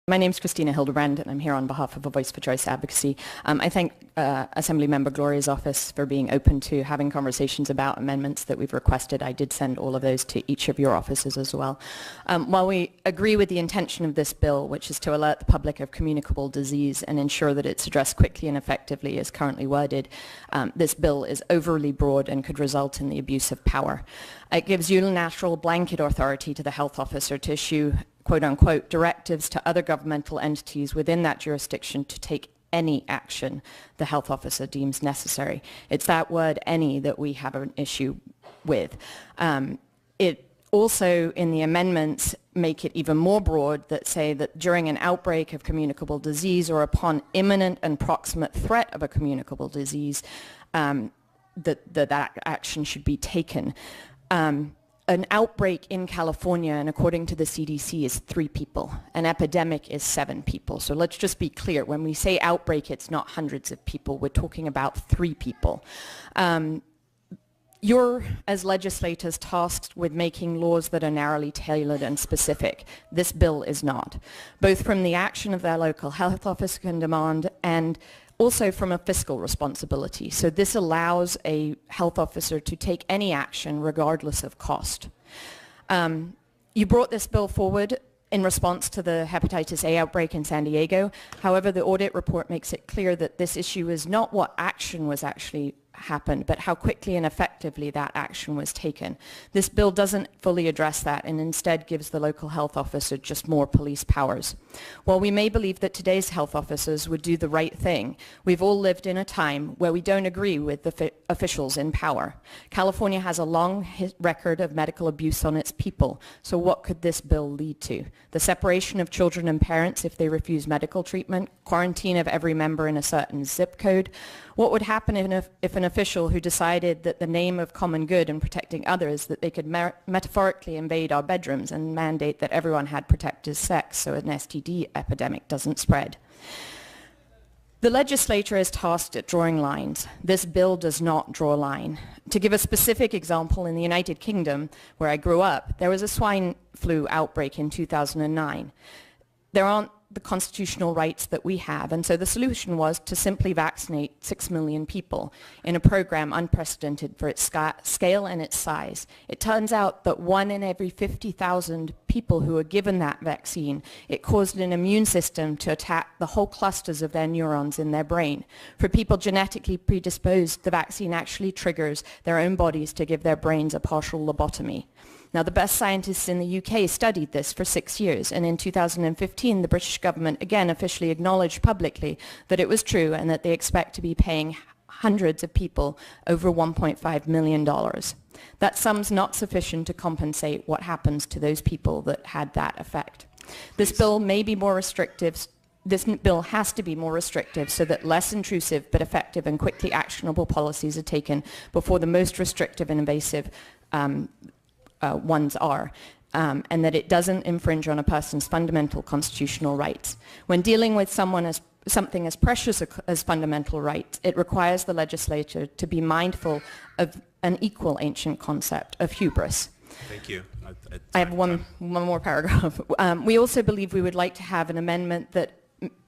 My name is Christina Hildebrand, and I'm here on behalf of A Voice for Choice Advocacy. I thank Assemblymember Gloria's office for being open to having conversations about amendments that we've requested. I did send all of those to each of your offices as well. While we agree with the intention of this bill, which is to alert the public of communicable disease and ensure that it's addressed quickly and effectively as currently worded, this bill is overly broad and could result in the abuse of power. It gives unilateral blanket authority to the health officer to issue quote-unquote directives to other governmental entities within that jurisdiction to take any action the health officer deems necessary. It's that word any that we have an issue with. It also, in the amendments, make it even more broad that say that during an outbreak of communicable disease or upon imminent and proximate threat of a communicable disease, that action should be taken. An outbreak in California, and according to the CDC, is 3 people. An epidemic is 7 people. So let's just be clear. When we say outbreak, it's not hundreds of people. We're talking about 3 people. You're, as legislators, tasked with making laws that are narrowly tailored and specific. This bill is not. Both from the action of their local health officer can demand and also from a fiscal responsibility. So this allows a health officer to take any action regardless of cost. You brought this bill forward in response to the hepatitis A outbreak in San Diego. However, the audit report makes it clear that this issue is not what action was actually happened, but how quickly and effectively that action was taken. This bill doesn't fully address that and instead gives the local health officer just more police powers. While we may believe that today's health officers would do the right thing, we've all lived in a time where we don't agree with the officials in power. California has a long record of medical abuse on its people, so what could this bill lead to? The separation of children and parents if they refuse medical treatment, quarantine of every member in a certain zip code. What would happen if an official who decided that the name of common good and protecting others, that they could metaphorically invade our bedrooms and mandate that everyone had protected sex so an STD epidemic doesn't spread? The legislature is tasked at drawing lines. This bill does not draw a line. To give a specific example, in the United Kingdom, where I grew up, there was a swine flu outbreak in 2009. There aren't the constitutional rights that we have, and so the solution was to simply vaccinate 6 million people in a program unprecedented for its scale and its size. It turns out that 1 in every 50,000 people who were given that vaccine, it caused an immune system to attack the whole clusters of their neurons in their brain. For people genetically predisposed, the vaccine actually triggers their own bodies to give their brains a partial lobotomy. Now, the best scientists in the UK studied this for 6 years, and in 2015, the British government again officially acknowledged publicly that it was true and that they expect to be paying hundreds of people over $1.5 million. That sum's not sufficient to compensate what happens to those people that had that effect. This bill may be more restrictive. This bill has to be more restrictive so that less intrusive but effective and quickly actionable policies are taken before the most restrictive and invasive ones are, and that it doesn't infringe on a person's fundamental constitutional rights. When dealing with something as precious as fundamental rights, it requires the legislature to be mindful of an equal ancient concept of hubris. Thank you. I have one more paragraph. We also believe we would like to have an amendment that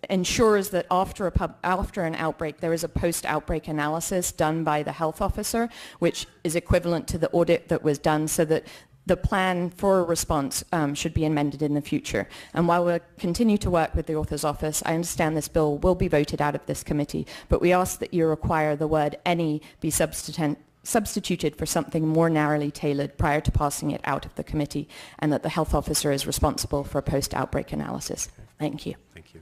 ensures that after an outbreak, there is a post-outbreak analysis done by the health officer, which is equivalent to the audit that was done, so that the plan for a response should be amended in the future. And while we'll continue to work with the author's office, I understand this bill will be voted out of this committee, but we ask that you require the word any be substituted for something more narrowly tailored prior to passing it out of the committee, and that the health officer is responsible for a post-outbreak analysis. Thank you. Thank you.